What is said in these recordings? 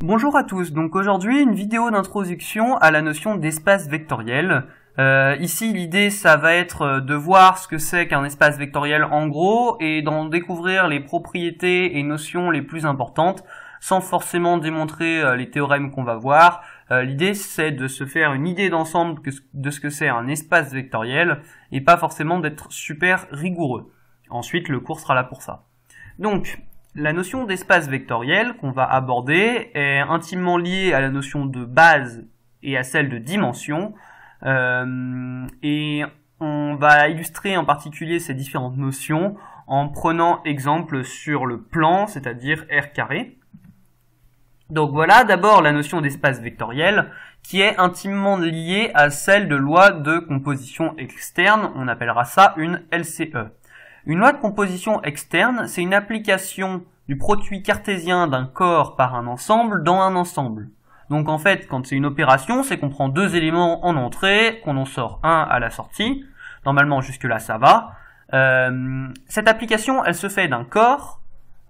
Bonjour à tous, donc aujourd'hui une vidéo d'introduction à la notion d'espace vectoriel. Ici l'idée ça va être de voir ce que c'est qu'un espace vectoriel en gros et d'en découvrir les propriétés et notions les plus importantes sans forcément démontrer les théorèmes qu'on va voir. L'idée c'est de se faire une idée d'ensemble de ce que c'est un espace vectoriel et pas forcément d'être super rigoureux. Ensuite le cours sera là pour ça. Donc la notion d'espace vectoriel qu'on va aborder est intimement liée à la notion de base et à celle de dimension. Et on va illustrer en particulier ces différentes notions en prenant exemple sur le plan, c'est-à-dire R carré. Donc voilà d'abord la notion d'espace vectoriel qui est intimement liée à celle de loi de composition externe, on appellera ça une LCE. Une loi de composition externe, c'est une application du produit cartésien d'un corps par un ensemble dans un ensemble. Donc en fait, quand c'est une opération, c'est qu'on prend deux éléments en entrée, qu'on en sort un à la sortie. Normalement, jusque-là, ça va. Cette application, elle se fait d'un corps,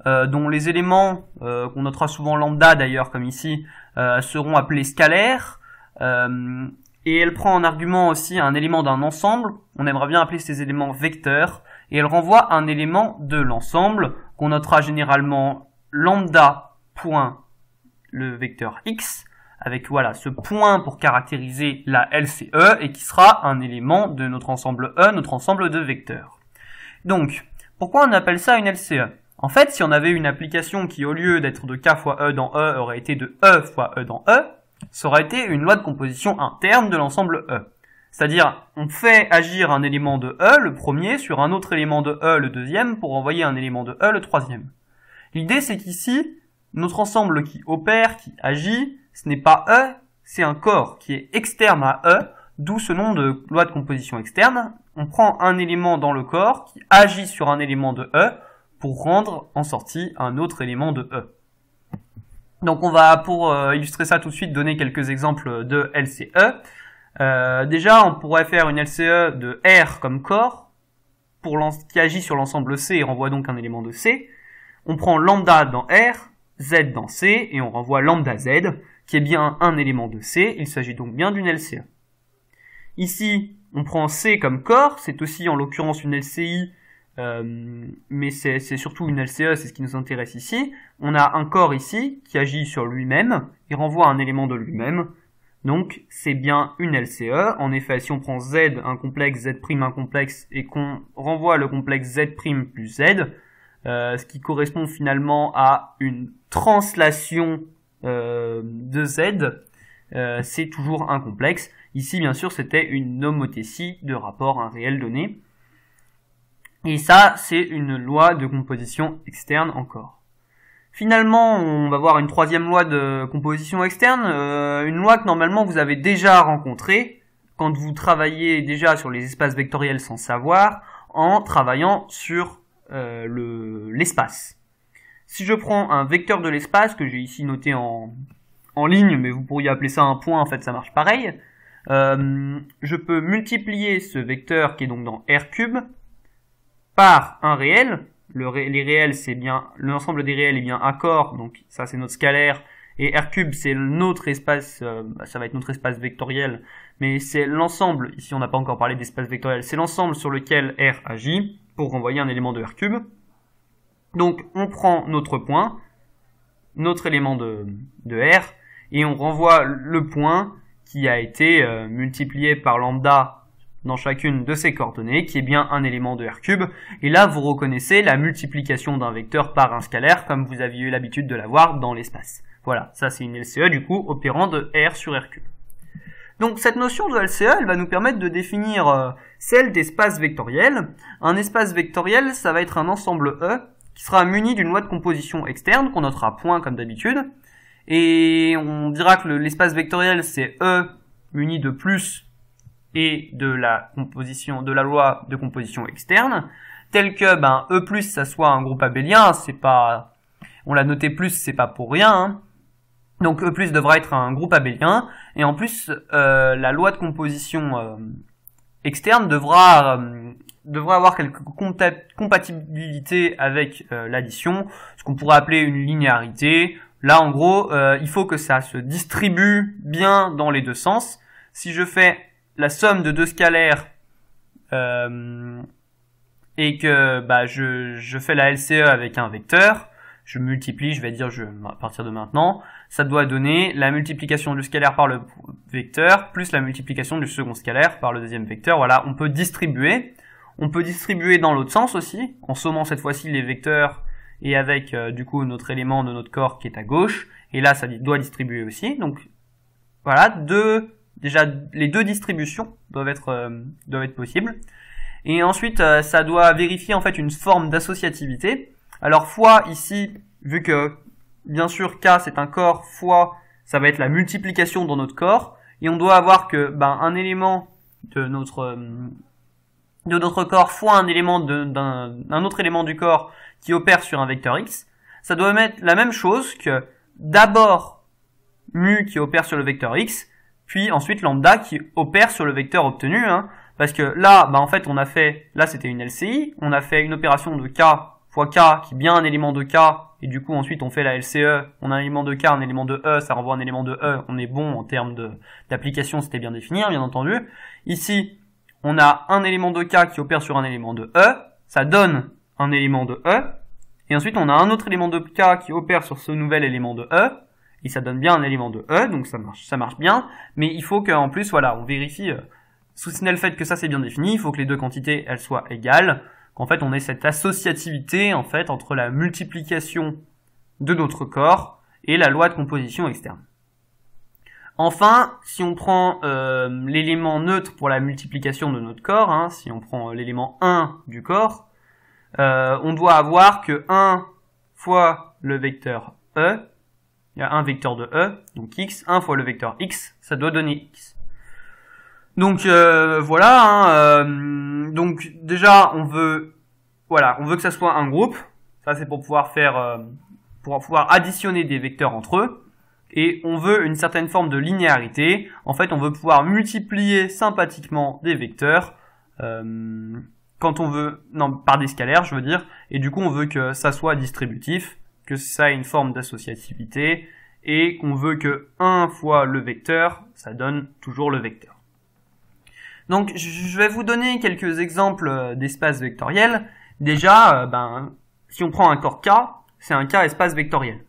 dont les éléments, qu'on notera souvent lambda d'ailleurs, comme ici, seront appelés scalaires. Et elle prend en argument aussi un élément d'un ensemble. On aimerait bien appeler ces éléments vecteurs. Et elle renvoie un élément de l'ensemble qu'on notera généralement lambda point le vecteur x avec voilà ce point pour caractériser la LCE et qui sera un élément de notre ensemble E, notre ensemble de vecteurs. Donc, pourquoi on appelle ça une LCE? En fait, si on avait une application qui au lieu d'être de k fois E dans E aurait été de E fois E dans E, ça aurait été une loi de composition interne de l'ensemble E. C'est-à-dire, on fait agir un élément de E, le premier, sur un autre élément de E, le deuxième, pour envoyer un élément de E, le troisième. L'idée, c'est qu'ici, notre ensemble qui opère, qui agit, ce n'est pas E, c'est un corps qui est externe à E, d'où ce nom de loi de composition externe. On prend un élément dans le corps qui agit sur un élément de E pour rendre en sortie un autre élément de E. Donc on va, pour illustrer ça tout de suite, donner quelques exemples de LCE. Déjà, on pourrait faire une LCE de R comme corps, qui agit sur l'ensemble C et renvoie donc un élément de C. On prend lambda dans R, Z dans C, et on renvoie lambda Z, qui est bien un élément de C. Il s'agit donc bien d'une LCE. Ici, on prend C comme corps, c'est aussi en l'occurrence une LCI, mais c'est surtout une LCE, c'est ce qui nous intéresse ici. On a un corps ici, qui agit sur lui-même, et renvoie un élément de lui-même. Donc, c'est bien une LCE. En effet, si on prend Z, un complexe, Z' un complexe, et qu'on renvoie le complexe Z' plus Z, ce qui correspond finalement à une translation de Z, c'est toujours un complexe. Ici, bien sûr, c'était une homothétie de rapport à un réel donné. Et ça, c'est une loi de composition externe encore. Finalement, on va voir une troisième loi de composition externe, une loi que normalement vous avez déjà rencontrée quand vous travaillez déjà sur les espaces vectoriels sans savoir, en travaillant sur l'espace. Si je prends un vecteur de l'espace, que j'ai ici noté en ligne, mais vous pourriez appeler ça un point, en fait ça marche pareil, je peux multiplier ce vecteur qui est donc dans R3 par un réel. Les réels, c'est bien, l'ensemble des réels est bien un corps, donc ça c'est notre scalaire, et R3 c'est notre espace, ça va être notre espace vectoriel, mais c'est l'ensemble, ici on n'a pas encore parlé d'espace vectoriel, c'est l'ensemble sur lequel R agit, pour renvoyer un élément de R3. Donc on prend notre point, notre élément de R, et on renvoie le point qui a été multiplié par lambda dans chacune de ces coordonnées, qui est bien un élément de R3. Et là, vous reconnaissez la multiplication d'un vecteur par un scalaire, comme vous aviez eu l'habitude de l'avoir dans l'espace. Voilà, ça c'est une LCE, du coup, opérant de R sur R3. Donc cette notion de LCE, elle va nous permettre de définir celle d'espace vectoriel. Un espace vectoriel, ça va être un ensemble E, qui sera muni d'une loi de composition externe, qu'on notera point comme d'habitude. Et on dira que l'espace vectoriel, c'est E muni de plus et de la loi de composition externe, tel que E+, ça soit un groupe abélien, c'est pas, on l'a noté plus, c'est pas pour rien, hein. Donc E+ devra être un groupe abélien, et en plus la loi de composition externe devra avoir quelques compatibilités avec l'addition, ce qu'on pourrait appeler une linéarité. Là, en gros, il faut que ça se distribue bien dans les deux sens. Si je fais la somme de deux scalaires et que je fais la LCE avec un vecteur, je multiplie, je vais dire à partir de maintenant, ça doit donner la multiplication du scalaire par le vecteur plus la multiplication du second scalaire par le deuxième vecteur. Voilà, on peut distribuer. On peut distribuer dans l'autre sens aussi, en sommant cette fois-ci les vecteurs et avec du coup notre élément de notre corps qui est à gauche. Et là, ça doit distribuer aussi. Donc voilà, déjà les deux distributions doivent être possibles. Et ensuite, ça doit vérifier en fait une forme d'associativité. Alors fois ici, vu que bien sûr K c'est un corps, fois ça va être la multiplication dans notre corps, et on doit avoir que un élément de notre corps fois un élément d'un autre élément du corps qui opère sur un vecteur X, ça doit mettre la même chose que d'abord mu qui opère sur le vecteur X, puis ensuite lambda qui opère sur le vecteur obtenu, parce que là, en fait, là c'était une LCI, on a fait une opération de K fois K qui est bien un élément de K, et du coup ensuite on fait la LCE, on a un élément de K, un élément de E, ça renvoie un élément de E, on est bon en termes d'application, c'était bien défini, bien entendu. Ici, on a un élément de K qui opère sur un élément de E, ça donne un élément de E, et ensuite on a un autre élément de K qui opère sur ce nouvel élément de E, et ça donne bien un élément de E, donc ça marche bien, mais il faut qu'en plus, voilà, on vérifie, sous le fait que ça c'est bien défini, il faut que les deux quantités, elles soient égales, qu'en fait on ait cette associativité, en fait, entre la multiplication de notre corps et la loi de composition externe. Enfin, si on prend l'élément neutre pour la multiplication de notre corps, si on prend l'élément 1 du corps, on doit avoir que 1 fois le vecteur E, il y a un vecteur de E, donc X, 1 fois le vecteur X, ça doit donner X. Donc voilà, donc déjà on veut que ça soit un groupe, ça c'est pour pouvoir additionner des vecteurs entre eux. Et on veut une certaine forme de linéarité. En fait, on veut pouvoir multiplier sympathiquement des vecteurs quand on veut, par des scalaires, je veux dire. Et du coup, on veut que ça soit distributif, que ça ait une forme d'associativité, et qu'on veut que 1 fois le vecteur, ça donne toujours le vecteur. Donc, je vais vous donner quelques exemples d'espaces vectoriels. Déjà, si on prend un corps K, c'est un K espace vectoriel.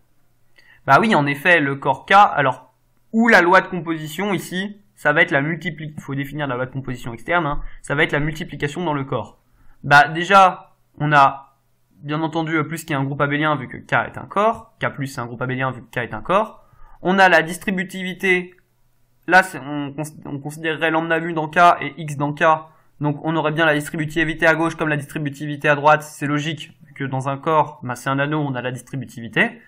Bah oui, en effet, le corps K, alors, où la loi de composition ici, ça va être il faut définir la loi de composition externe, ça va être la multiplication dans le corps. Bah déjà, on a, bien entendu, plus qui est un groupe abélien vu que K est un corps, K plus c'est un groupe abélien vu que K est un corps. On a la distributivité, là on considérerait lambda mu dans K et X dans K, donc on aurait bien la distributivité à gauche comme la distributivité à droite, c'est logique que dans un corps, c'est un anneau, on a la distributivité.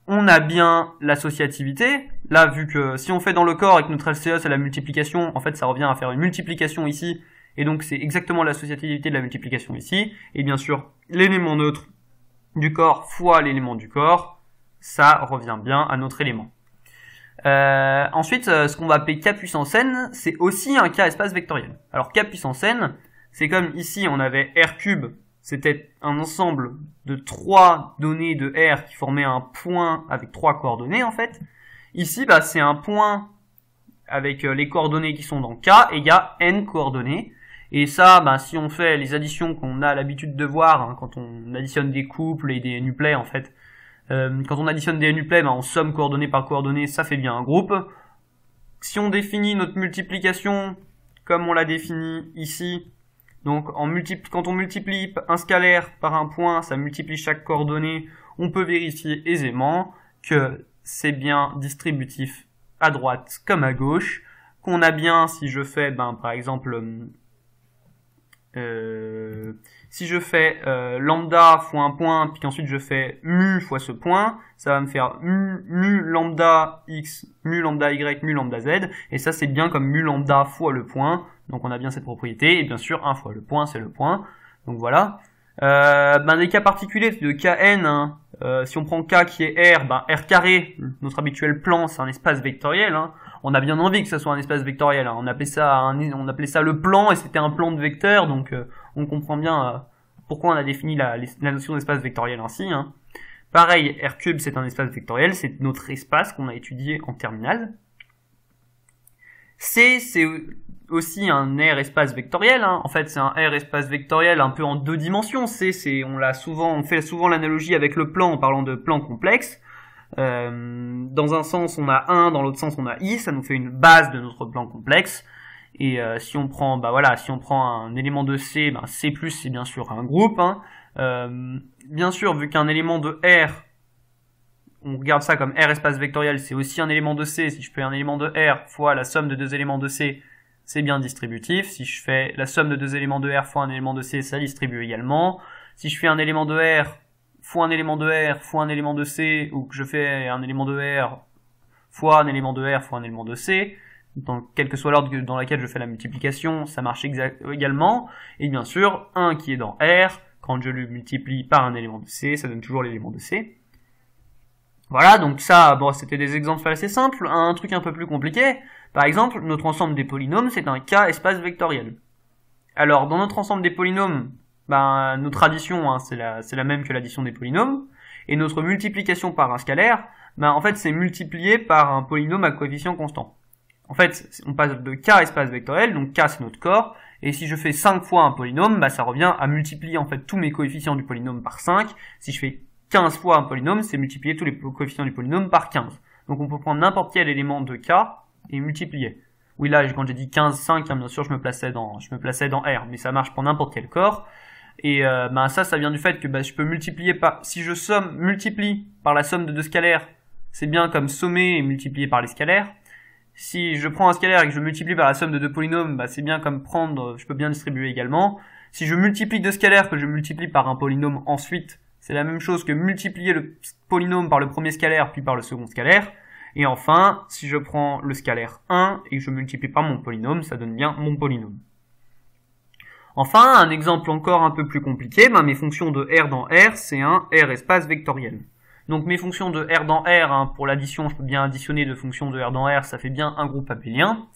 On a bien l'associativité, là vu que si on fait dans le corps et que notre LCE c'est la multiplication, en fait ça revient à faire une multiplication ici, et donc c'est exactement l'associativité de la multiplication ici, et bien sûr l'élément neutre du corps fois l'élément du corps, ça revient bien à notre élément. Ensuite, ce qu'on va appeler K puissance n, c'est aussi un K espace vectoriel. Alors K puissance n, c'est comme ici on avait R cube, c'était un ensemble de 3 données de R qui formaient un point avec 3 coordonnées en fait. Ici, c'est un point avec les coordonnées qui sont dans K et il y a n coordonnées. Et ça, si on fait les additions qu'on a l'habitude de voir quand on additionne des couples et des nuplets en fait, quand on additionne des nuplets, on somme coordonnées par coordonnées, ça fait bien un groupe. Si on définit notre multiplication comme on l'a défini ici, donc quand on multiplie un scalaire par un point, ça multiplie chaque coordonnée, on peut vérifier aisément que c'est bien distributif à droite comme à gauche, qu'on a bien, si je fais, par exemple, si je fais lambda fois un point, puis qu'ensuite je fais mu fois ce point, ça va me faire mu lambda x, mu lambda y, mu lambda z, et ça c'est bien comme mu lambda fois le point, donc on a bien cette propriété, et bien sûr 1 fois le point c'est le point, donc voilà. Des cas particuliers de Kn, si on prend K qui est R, R carré, notre habituel plan, c'est un espace vectoriel, on a bien envie que ça soit un espace vectoriel, on appelait ça le plan, et c'était un plan de vecteurs, donc on comprend bien pourquoi on a défini la notion d'espace vectoriel ainsi. Pareil, R3 c'est un espace vectoriel, c'est notre espace qu'on a étudié en terminale. C, c'est aussi un R espace vectoriel, hein. En fait, c'est un R espace vectoriel un peu en 2 dimensions. C, on fait souvent l'analogie avec le plan en parlant de plan complexe. Dans un sens, on a 1, dans l'autre sens, on a I, ça nous fait une base de notre plan complexe. Et si on prend, si on prend un élément de C, C+, c'est bien sûr un groupe, hein. Bien sûr, vu qu'un élément de R, on regarde ça comme R espace vectoriel, c'est aussi un élément de C. Si je fais un élément de R fois la somme de 2 éléments de C, c'est bien distributif. Si je fais la somme de 2 éléments de R fois un élément de C, ça distribue également. Si je fais un élément de R fois un élément de R fois un élément de C, ou que je fais un élément de R fois un élément de R fois un élément de C, quel que soit l'ordre dans lequel je fais la multiplication, ça marche également. Et bien sûr, 1 qui est dans R, quand je le multiplie par un élément de C, ça donne toujours l'élément de C. Voilà, donc ça, c'était des exemples assez simples. Un truc un peu plus compliqué, par exemple, notre ensemble des polynômes, c'est un K espace vectoriel. Alors, dans notre ensemble des polynômes, notre addition, hein, c'est la même que l'addition des polynômes, et notre multiplication par un scalaire, en fait, c'est multiplié par un polynôme à coefficient constant. En fait, on passe de K espace vectoriel, donc K c'est notre corps, et si je fais 5 fois un polynôme, ça revient à multiplier en fait tous mes coefficients du polynôme par 5. Si je fais 15 fois un polynôme, c'est multiplier tous les coefficients du polynôme par 15. Donc on peut prendre n'importe quel élément de K et multiplier. Oui, là, quand j'ai dit 15, 5, bien sûr, je me plaçais dans R, mais ça marche pour n'importe quel corps. Et ça vient du fait que je peux multiplier par... Si je multiplie par la somme de 2 scalaires, c'est bien comme sommer et multiplier par les scalaires. Si je prends un scalaire et que je multiplie par la somme de 2 polynômes, c'est bien comme je peux bien distribuer également. Si je multiplie 2 scalaires que je multiplie par un polynôme ensuite, c'est la même chose que multiplier le polynôme par le premier scalaire puis par le second scalaire. Et enfin, si je prends le scalaire 1 et que je multiplie par mon polynôme, ça donne bien mon polynôme. Enfin, un exemple encore un peu plus compliqué, mes fonctions de R dans R, c'est un R espace vectoriel. Donc mes fonctions de R dans R, hein, pour l'addition, je peux bien additionner deux fonctions de R dans R, ça fait bien un groupe abélien.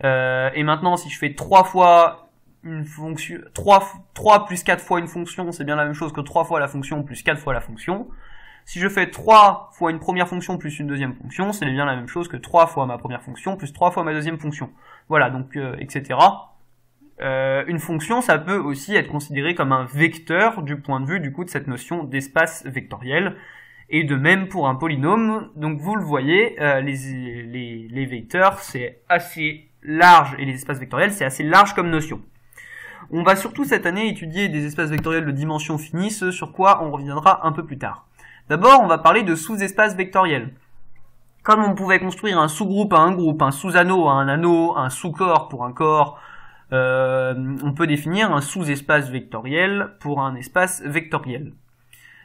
Et maintenant, si je fais 3 fois une fonction, 3 plus 4 fois une fonction, c'est bien la même chose que 3 fois la fonction plus 4 fois la fonction. Si je fais 3 fois une première fonction plus une deuxième fonction, c'est bien la même chose que 3 fois ma première fonction plus 3 fois ma deuxième fonction. Voilà, donc etc. Une fonction, ça peut aussi être considéré comme un vecteur du point de vue du coup de cette notion d'espace vectoriel. Et de même pour un polynôme, donc vous le voyez, les vecteurs c'est assez large, et les espaces vectoriels c'est assez large comme notion. On va surtout cette année étudier des espaces vectoriels de dimension finie, ce sur quoi on reviendra un peu plus tard. D'abord, on va parler de sous-espaces vectoriels. Comme on pouvait construire un sous-groupe à un groupe, un sous-anneau à un anneau, un sous-corps pour un corps, on peut définir un sous-espace vectoriel pour un espace vectoriel.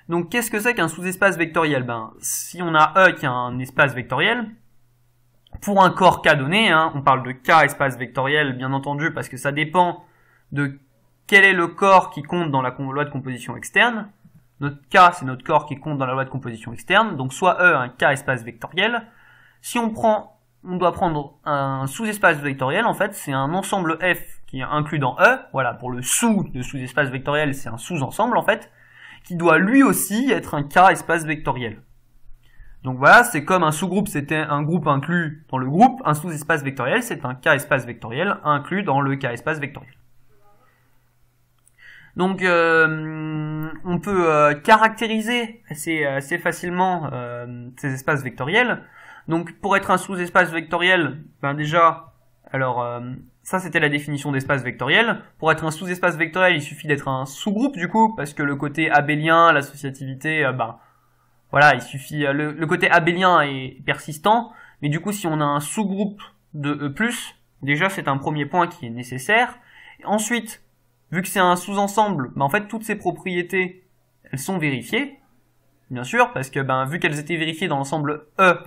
Donc qu'est-ce que c'est qu'un sous-espace vectoriel? Si on a E qui est un espace vectoriel, pour un corps K donné, hein, on parle de K espace vectoriel bien entendu parce que ça dépend de quel est le corps qui compte dans la loi de composition externe. Notre K c'est notre corps qui compte dans la loi de composition externe, donc soit E un K espace vectoriel. Si on doit prendre un sous-espace vectoriel, en fait c'est un ensemble F qui est inclus dans E, voilà, pour le sous de sous-espace vectoriel c'est un sous-ensemble en fait, qui doit lui aussi être un K espace vectoriel. Donc voilà, c'est comme un sous-groupe, c'était un groupe inclus dans le groupe, un sous-espace vectoriel, c'est un K espace vectoriel inclus dans le K espace vectoriel. Donc on peut caractériser assez facilement ces espaces vectoriels. Donc pour être un sous-espace vectoriel, déjà, alors ça c'était la définition d'espace vectoriel. Pour être un sous-espace vectoriel, il suffit d'être un sous-groupe du coup, parce que le côté abélien, l'associativité, voilà, il suffit. Le côté abélien est persistant, mais du coup si on a un sous-groupe de E+, déjà c'est un premier point qui est nécessaire. Et ensuite, vu que c'est un sous-ensemble, en fait toutes ces propriétés, elles sont vérifiées, bien sûr, parce que vu qu'elles étaient vérifiées dans l'ensemble E,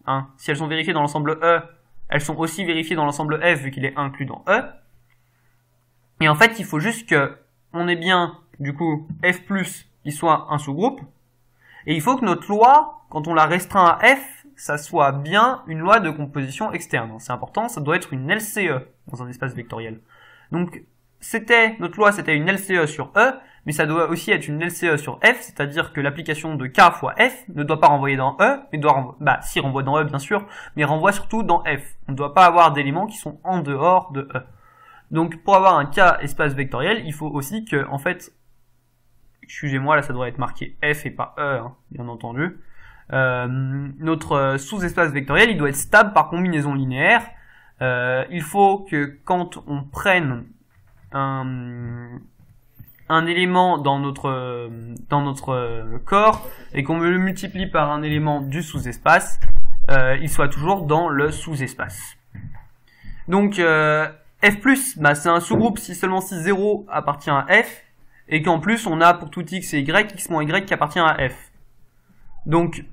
hein, si elles sont vérifiées dans l'ensemble E, elles sont aussi vérifiées dans l'ensemble F vu qu'il est inclus dans E. Et en fait, il faut juste que on ait bien, du coup, F+, qui soit un sous-groupe. Et il faut que notre loi, quand on la restreint à F, ça soit bien une loi de composition externe. C'est important, ça doit être une LCE dans un espace vectoriel. Donc, notre loi, c'était une LCE sur E, mais ça doit aussi être une LCE sur F, c'est-à-dire que l'application de K fois F ne doit pas renvoyer dans E, mais doit si renvoie dans E bien sûr, mais renvoie surtout dans F. On ne doit pas avoir d'éléments qui sont en dehors de E. Donc pour avoir un K espace vectoriel, il faut aussi que, en fait, excusez-moi, là ça devrait être marqué F et pas E, hein, bien entendu. Notre sous-espace vectoriel, il doit être stable par combinaison linéaire. Il faut que quand on prenne un élément dans notre corps et qu'on le multiplie par un élément du sous-espace, il soit toujours dans le sous-espace. Donc F+, c'est un sous-groupe si 0 appartient à F, et qu'en plus on a pour tout x et y, x moins y qui appartient à F. Donc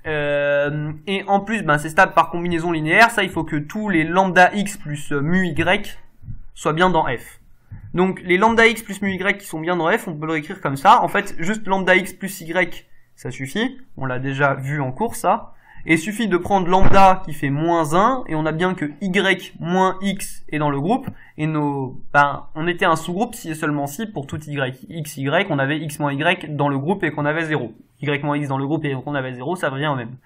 et en plus c'est stable par combinaison linéaire, ça il faut que tous les lambda x plus mu y soient bien dans F. Donc les lambda x plus mu y qui sont bien dans F, on peut le réécrire comme ça. En fait, juste lambda x plus y, ça suffit. On l'a déjà vu en cours, ça. Et il suffit de prendre lambda qui fait moins 1, et on a bien que y moins x est dans le groupe. Et on était un sous-groupe si et seulement si, pour tout y, x, y, on avait x moins y dans le groupe et qu'on avait 0. Y moins x dans le groupe et qu'on avait 0, ça revient au même.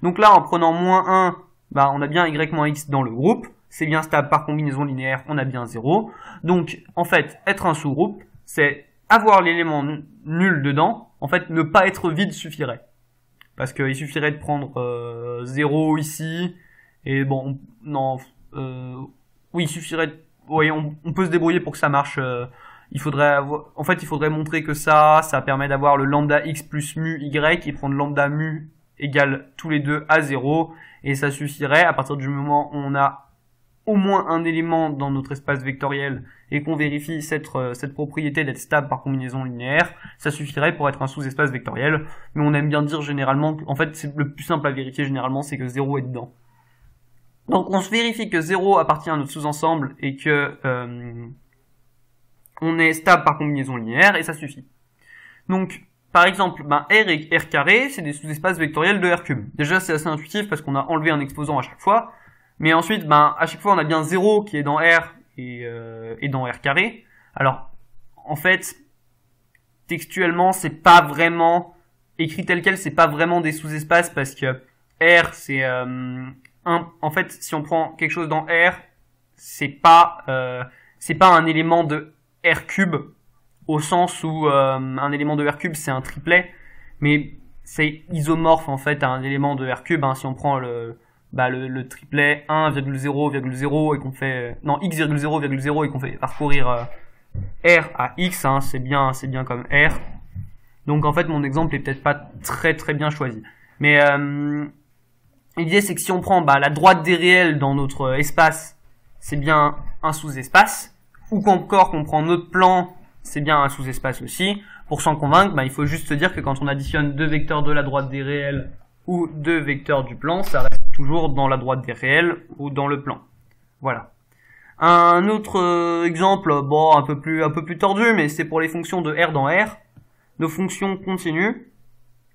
Donc là, en prenant moins 1, on a bien y moins x dans le groupe. C'est bien stable par combinaison linéaire, on a bien 0. Donc, en fait, être un sous-groupe, c'est avoir l'élément nul dedans. En fait, ne pas être vide suffirait. Parce qu'il suffirait de prendre 0 ici, et bon, non, oui, il suffirait, oui, on peut se débrouiller pour que ça marche. Il faudrait montrer que ça permet d'avoir le lambda x plus mu y, et prendre lambda mu égale tous les deux à 0, et ça suffirait à partir du moment où on a au moins un élément dans notre espace vectoriel et qu'on vérifie cette propriété d'être stable par combinaison linéaire, ça suffirait pour être un sous-espace vectoriel. Mais on aime bien dire généralement, en fait, c'est le plus simple à vérifier généralement, c'est que 0 est dedans. Donc on se vérifie que 0 appartient à notre sous-ensemble et que on est stable par combinaison linéaire, et ça suffit. Donc, par exemple, R et R carré, c'est des sous-espaces vectoriels de R cube. Déjà, c'est assez intuitif parce qu'on a enlevé un exposant à chaque fois. Mais ensuite, à chaque fois, on a bien 0 qui est dans R et dans R carré. Alors, en fait, textuellement, c'est pas vraiment écrit tel quel, c'est pas vraiment des sous-espaces parce que R, c'est en fait, si on prend quelque chose dans R, c'est pas un élément de R cube au sens où un élément de R cube c'est un triplet, mais c'est isomorphe en fait à un élément de R cube. Si on prend le triplet 1,0,0 et qu'on fait x,0,0 et qu'on fait parcourir R à x, c'est bien comme R. Donc en fait mon exemple est peut-être pas très très bien choisi. Mais l'idée c'est que si on prend la droite des réels dans notre espace, c'est bien un sous-espace, ou qu'encore qu'on prend notre plan, c'est bien un sous-espace aussi. Pour s'en convaincre, il faut juste se dire que quand on additionne deux vecteurs de la droite des réels ou deux vecteurs du plan, ça reste toujours dans la droite des réels ou dans le plan. Voilà. Un autre exemple, un peu plus tordu, mais c'est pour les fonctions de R dans R. Nos fonctions continues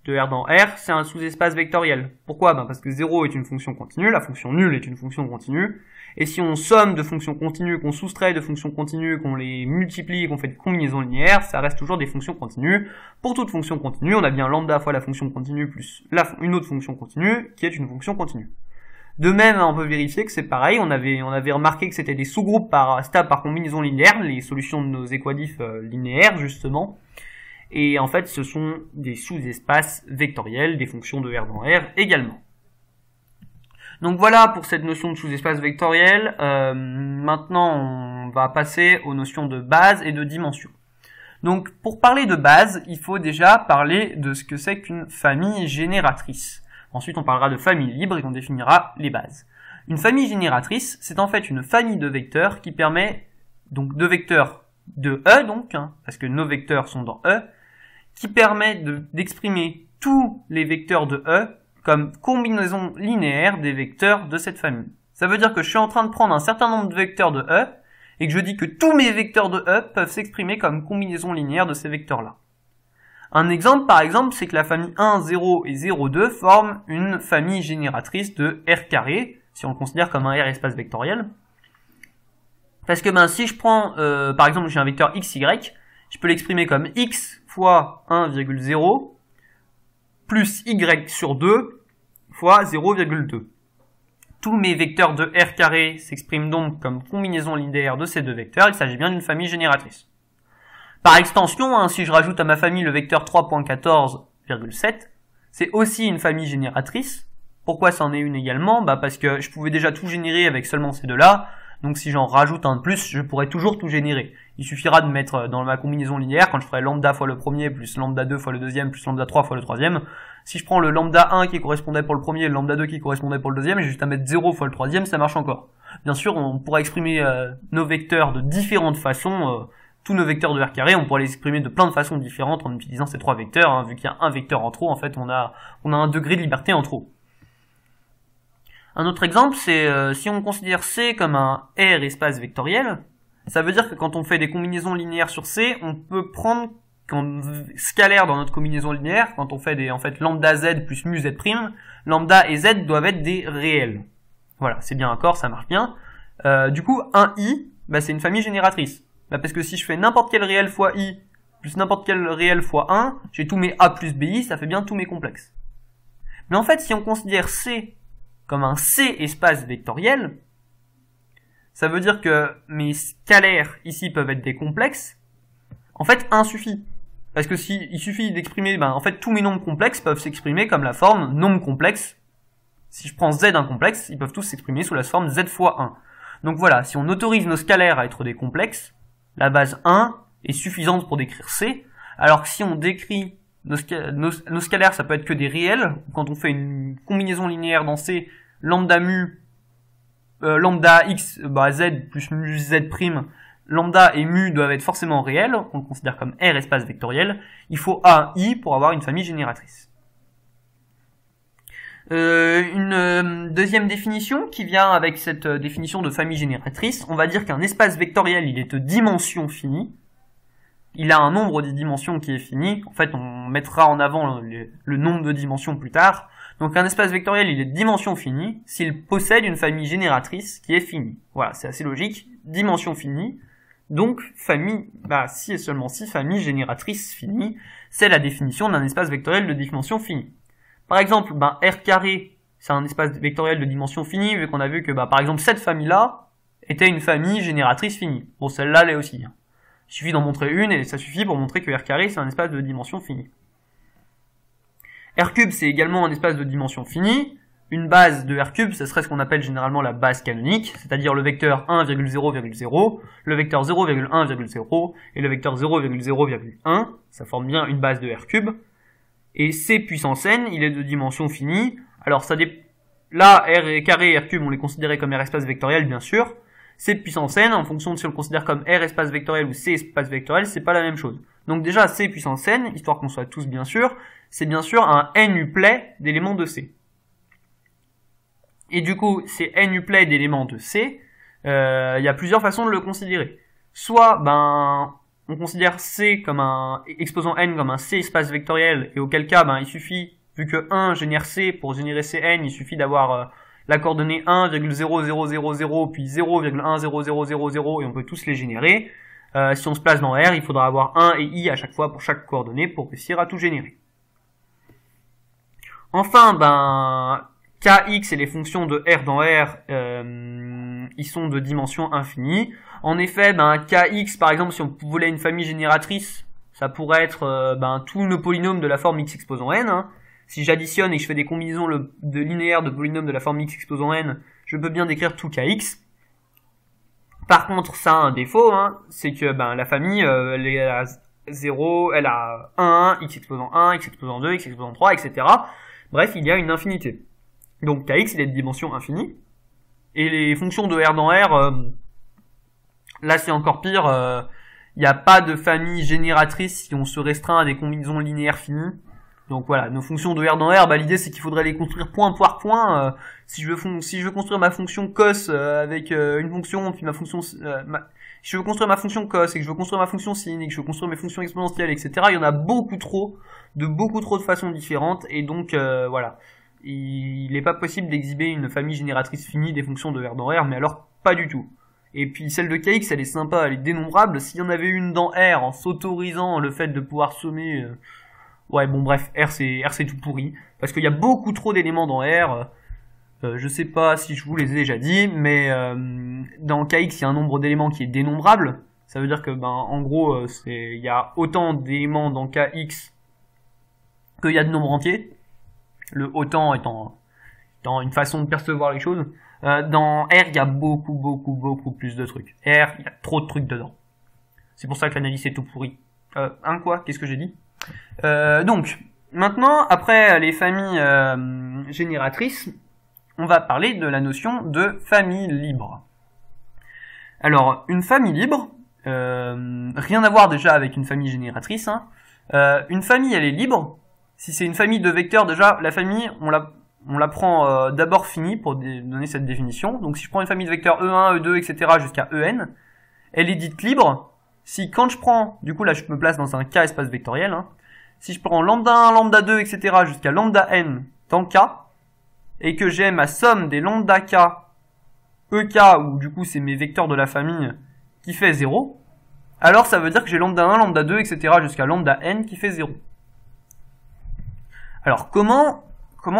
de R dans R, c'est un sous-espace vectoriel. Pourquoi ? Parce que 0 est une fonction continue, la fonction nulle est une fonction continue, et si on somme de fonctions continues, qu'on soustrait de fonctions continues, qu'on les multiplie, qu'on fait des combinaisons linéaires, ça reste toujours des fonctions continues. Pour toute fonction continue, on a bien lambda fois la fonction continue plus une autre fonction continue, qui est une fonction continue. De même, on peut vérifier que c'est pareil, on avait remarqué que c'était des sous-groupes stables par combinaison linéaire, les solutions de nos équadifs linéaires, justement. Et en fait, ce sont des sous-espaces vectoriels, des fonctions de R dans R également. Donc voilà pour cette notion de sous-espace vectoriel. Maintenant, on va passer aux notions de base et de dimension. Donc pour parler de base, il faut déjà parler de ce que c'est qu'une famille génératrice. Ensuite, on parlera de famille libre et on définira les bases. Une famille génératrice, c'est en fait une famille de vecteurs qui permet, donc de vecteurs de E, parce que nos vecteurs sont dans E, qui permet d'exprimer tous les vecteurs de E comme combinaison linéaire des vecteurs de cette famille. Ça veut dire que je suis en train de prendre un certain nombre de vecteurs de E, et que je dis que tous mes vecteurs de E peuvent s'exprimer comme combinaison linéaire de ces vecteurs-là. Un exemple, par exemple, c'est que la famille 1, 0 et 0, 2 forment une famille génératrice de R carré, si on le considère comme un R espace vectoriel. Parce que si je prends, par exemple, j'ai un vecteur x, y, je peux l'exprimer comme x fois 1,0 plus y sur 2 fois 0,2. Tous mes vecteurs de r carré s'expriment donc comme combinaison linéaire de ces deux vecteurs. Il s'agit bien d'une famille génératrice. Par extension, hein, si je rajoute à ma famille le vecteur 3.14,7, c'est aussi une famille génératrice. Pourquoi c'en est une également? Parce que je pouvais déjà tout générer avec seulement ces deux-là. Donc si j'en rajoute un de plus, je pourrais toujours tout générer. Il suffira de mettre dans ma combinaison linéaire, quand je ferai lambda fois le premier, plus lambda 2 fois le deuxième, plus lambda 3 fois le troisième. Si je prends le lambda 1 qui correspondait pour le premier et le lambda 2 qui correspondait pour le deuxième, j'ai juste à mettre 0 fois le troisième, ça marche encore. Bien sûr, on pourra exprimer nos vecteurs de différentes façons. Tous nos vecteurs de r carré, on pourra les exprimer de plein de façons différentes en utilisant ces trois vecteurs. Hein. Vu qu'il y a un vecteur en trop, en fait, on a un degré de liberté en trop. Un autre exemple, c'est si on considère C comme un R espace vectoriel, ça veut dire que quand on fait des combinaisons linéaires sur C, on peut prendre comme scalaire dans notre combinaison linéaire, quand on fait des lambda z plus mu z', lambda et z doivent être des réels. Voilà, c'est bien d'accord, ça marche bien. Du coup, un i, c'est une famille génératrice. Parce que si je fais n'importe quel réel fois i plus n'importe quel réel fois 1, j'ai tous mes a plus bi, ça fait bien tous mes complexes. Mais en fait, si on considère C comme un C espace vectoriel, ça veut dire que mes scalaires ici peuvent être des complexes. En fait, 1 suffit. Parce que si il suffit d'exprimer, en fait, tous mes nombres complexes peuvent s'exprimer comme la forme nombre complexe. Si je prends z un complexe, ils peuvent tous s'exprimer sous la forme z fois 1. Donc voilà, si on autorise nos scalaires à être des complexes, la base 1 est suffisante pour décrire C, alors que si on décrit nos scalaires, ça peut être que des réels. Quand on fait une combinaison linéaire dans C, lambda mu, lambda x, z plus mu z', lambda et mu doivent être forcément réels, on le considère comme R espace vectoriel. Il faut A, I pour avoir une famille génératrice. Une deuxième définition qui vient avec cette définition de famille génératrice, on va dire qu'un espace vectoriel, il est de dimension finie. Il a un nombre de dimensions qui est fini. En fait, on mettra en avant le nombre de dimensions plus tard. Donc un espace vectoriel, il est de dimension finie s'il possède une famille génératrice qui est finie. Voilà, c'est assez logique. Dimension finie. Donc famille, si et seulement si famille génératrice finie, c'est la définition d'un espace vectoriel de dimension finie. Par exemple, R carré, c'est un espace vectoriel de dimension finie, vu qu'on a vu que, par exemple, cette famille-là était une famille génératrice finie. Bon, celle-là l'est aussi. Il suffit d'en montrer une, et ça suffit pour montrer que R carré, c'est un espace de dimension finie. R cube, c'est également un espace de dimension finie. Une base de R cube, ce serait ce qu'on appelle généralement la base canonique, c'est-à-dire le vecteur 1,0,0, le vecteur 0,1,0, et le vecteur 0,0,1. Ça forme bien une base de R cube. Et C puissance n, il est de dimension finie. Alors là, R carré et R cube, on les considérait comme R espace vectoriel, bien sûr. C puissance n, en fonction de si on le considère comme R espace vectoriel ou C espace vectoriel, c'est pas la même chose. Donc déjà, C puissance n, histoire qu'on soit tous bien sûr, c'est bien sûr un n uplet d'éléments de C. Et du coup, ces n uplet d'éléments de C, il y a plusieurs façons de le considérer. Soit, on considère C comme exposant n comme un C espace vectoriel, et auquel cas, il suffit, vu que 1 génère C, pour générer Cn, il suffit d'avoir la coordonnée 1,0000, puis 0,10000, et on peut tous les générer. Si on se place dans R, il faudra avoir 1 et I à chaque fois pour chaque coordonnée pour réussir à tout générer. Enfin, Kx et les fonctions de R dans R, ils sont de dimension infinie. En effet, Kx, par exemple, si on voulait une famille génératrice, ça pourrait être tous nos polynômes de la forme x exposant n. Si j'additionne et que je fais des combinaisons de linéaires de polynômes de la forme x exposant n, je peux bien décrire tout Kx. Par contre, ça a un défaut, c'est que la famille, elle est à 0, elle a 1, x exposant 1, x exposant 2, x exposant 3, etc. Bref, il y a une infinité. Donc Kx, il est de dimension infinie. Et les fonctions de R dans R, là c'est encore pire, il n'y a pas de famille génératrice si on se restreint à des combinaisons linéaires finies. Donc voilà, nos fonctions de R dans R, l'idée c'est qu'il faudrait les construire point par point. Si je veux construire ma fonction cos avec une fonction, puis ma fonction... si je veux construire ma fonction cos, et que je veux construire ma fonction sin, et que je veux construire mes fonctions exponentielles, etc., il y en a beaucoup trop de façons différentes, et donc voilà. Il n'est pas possible d'exhiber une famille génératrice finie des fonctions de R dans R, mais alors pas du tout. Et puis celle de KX, elle est sympa, elle est dénombrable. S'il y en avait une dans R, en s'autorisant le fait de pouvoir sommer... Ouais, bon bref, R c'est tout pourri. Parce qu'il y a beaucoup trop d'éléments dans R. Je sais pas si je vous les ai déjà dit, mais dans KX, il y a un nombre d'éléments qui est dénombrable. Ça veut dire que, en gros, il y a autant d'éléments dans KX qu'il y a de nombres entiers. Le autant étant une façon de percevoir les choses. Dans R, il y a beaucoup plus de trucs. R, il y a trop de trucs dedans. C'est pour ça que l'analyse est tout pourri. Qu'est-ce que j'ai dit? Donc, maintenant, après les familles génératrices, on va parler de la notion de famille libre. Alors, une famille libre, rien à voir déjà avec une famille génératrice. Une famille, elle est libre. Si c'est une famille de vecteurs, déjà, la famille, on la prend d'abord finie pour donner cette définition. Donc si je prends une famille de vecteurs E1, E2, etc. jusqu'à En, elle est dite libre si quand je prends, du coup là je me place dans un K espace vectoriel, si je prends lambda 1, lambda 2, etc. jusqu'à lambda n dans K, et que j'ai ma somme des lambda K, EK, où du coup c'est mes vecteurs de la famille, qui fait 0, alors ça veut dire que j'ai lambda 1, lambda 2, etc. jusqu'à lambda n qui fait 0. Alors comment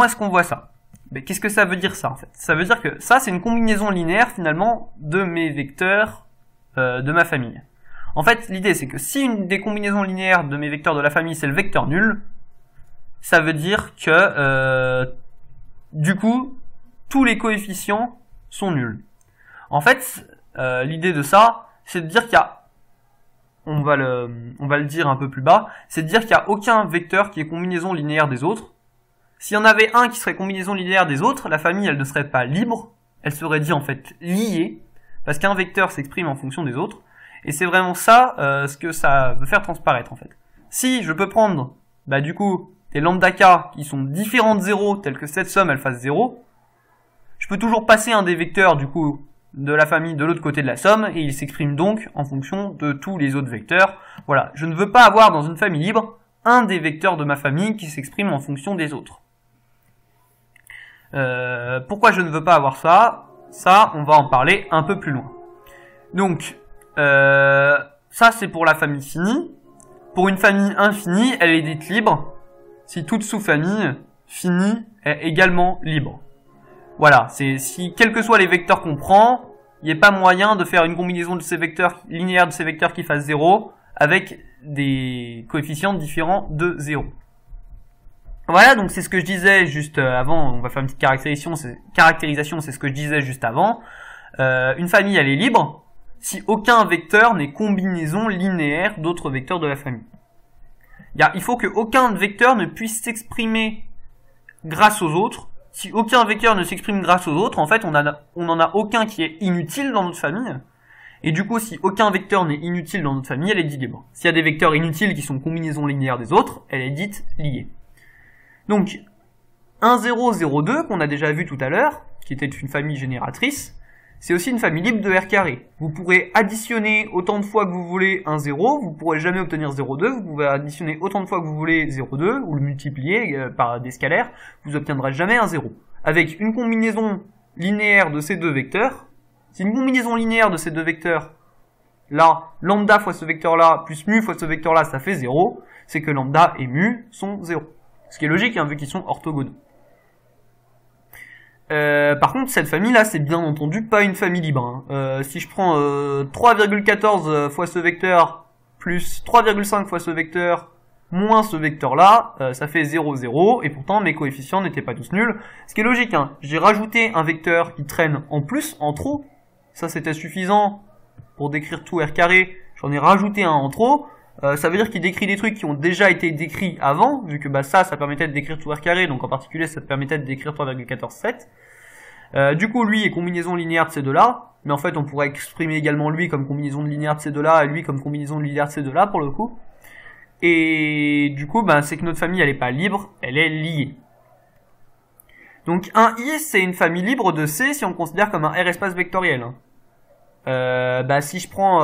est-ce qu'on voit ça? Qu'est-ce que ça veut dire ça en fait? Ça veut dire que ça c'est une combinaison linéaire finalement de mes vecteurs de ma famille. En fait l'idée c'est que si une des combinaisons linéaires de mes vecteurs de la famille c'est le vecteur nul, ça veut dire que du coup tous les coefficients sont nuls. En fait l'idée de ça c'est de dire qu'il y a, on va le dire un peu plus bas, c'est de dire qu'il n'y a aucun vecteur qui est combinaison linéaire des autres. S'il y en avait un qui serait combinaison linéaire des autres, la famille elle ne serait pas libre, elle serait dit en fait liée, parce qu'un vecteur s'exprime en fonction des autres, et c'est vraiment ça ce que ça veut faire transparaître en fait. Si je peux prendre du coup des lambda k qui sont différents de 0, tels que cette somme elle fasse 0, je peux toujours passer un des vecteurs du coup de la famille de l'autre côté de la somme, et il s'exprime donc en fonction de tous les autres vecteurs. Voilà, je ne veux pas avoir dans une famille libre un des vecteurs de ma famille qui s'exprime en fonction des autres. Pourquoi je ne veux pas avoir ça? Ça, on va en parler un peu plus loin. Donc, ça c'est pour la famille finie. Pour une famille infinie, elle est dite libre si toute sous-famille finie est également libre. Voilà, c'est si quels que soient les vecteurs qu'on prend, il n'y a pas moyen de faire une combinaison de ces vecteurs linéaire de ces vecteurs qui fassent 0 avec des coefficients différents de 0. Voilà, donc c'est ce que je disais juste avant, on va faire une petite caractérisation, c'est ce que je disais juste avant. Une famille, elle est libre si aucun vecteur n'est combinaison linéaire d'autres vecteurs de la famille. Il faut que aucun vecteur ne puisse s'exprimer grâce aux autres. Si aucun vecteur ne s'exprime grâce aux autres, en fait, on n'en a aucun qui est inutile dans notre famille. Et du coup, si aucun vecteur n'est inutile dans notre famille, elle est dite libre. S'il y a des vecteurs inutiles qui sont combinaisons linéaires des autres, elle est dite liée. Donc, 1, 0, 0, 2, qu'on a déjà vu tout à l'heure, qui était une famille génératrice, c'est aussi une famille libre de R carré. Vous pourrez additionner autant de fois que vous voulez un 0, vous ne pourrez jamais obtenir 0,2, vous pouvez additionner autant de fois que vous voulez 0,2, ou le multiplier par des scalaires, vous n'obtiendrez jamais un 0. Avec une combinaison linéaire de ces deux vecteurs, si une combinaison linéaire de ces deux vecteurs, là, lambda fois ce vecteur-là, plus mu fois ce vecteur-là, ça fait 0, c'est que lambda et mu sont 0. Ce qui est logique, vu qu'ils sont orthogonaux. Par contre, cette famille-là, c'est bien entendu pas une famille libre. Si je prends 3,14 fois ce vecteur, plus 3,5 fois ce vecteur, moins ce vecteur-là, ça fait 0, 0, et pourtant mes coefficients n'étaient pas tous nuls. Ce qui est logique, j'ai rajouté un vecteur qui traîne en plus, en trop. Ça, c'était suffisant pour décrire tout R carré. J'en ai rajouté un en trop. Ça veut dire qu'il décrit des trucs qui ont déjà été décrits avant, vu que ça permettait de décrire tout R carré, donc en particulier ça permettait de décrire 3,147. Du coup, lui est combinaison linéaire de ces deux-là, mais en fait on pourrait exprimer également lui comme combinaison linéaire de ces deux-là, et lui comme combinaison linéaire de ces deux-là pour le coup. Et du coup, c'est que notre famille elle est pas libre, elle est liée. Donc un I c'est une famille libre de C si on le considère comme un R espace vectoriel. Si je prends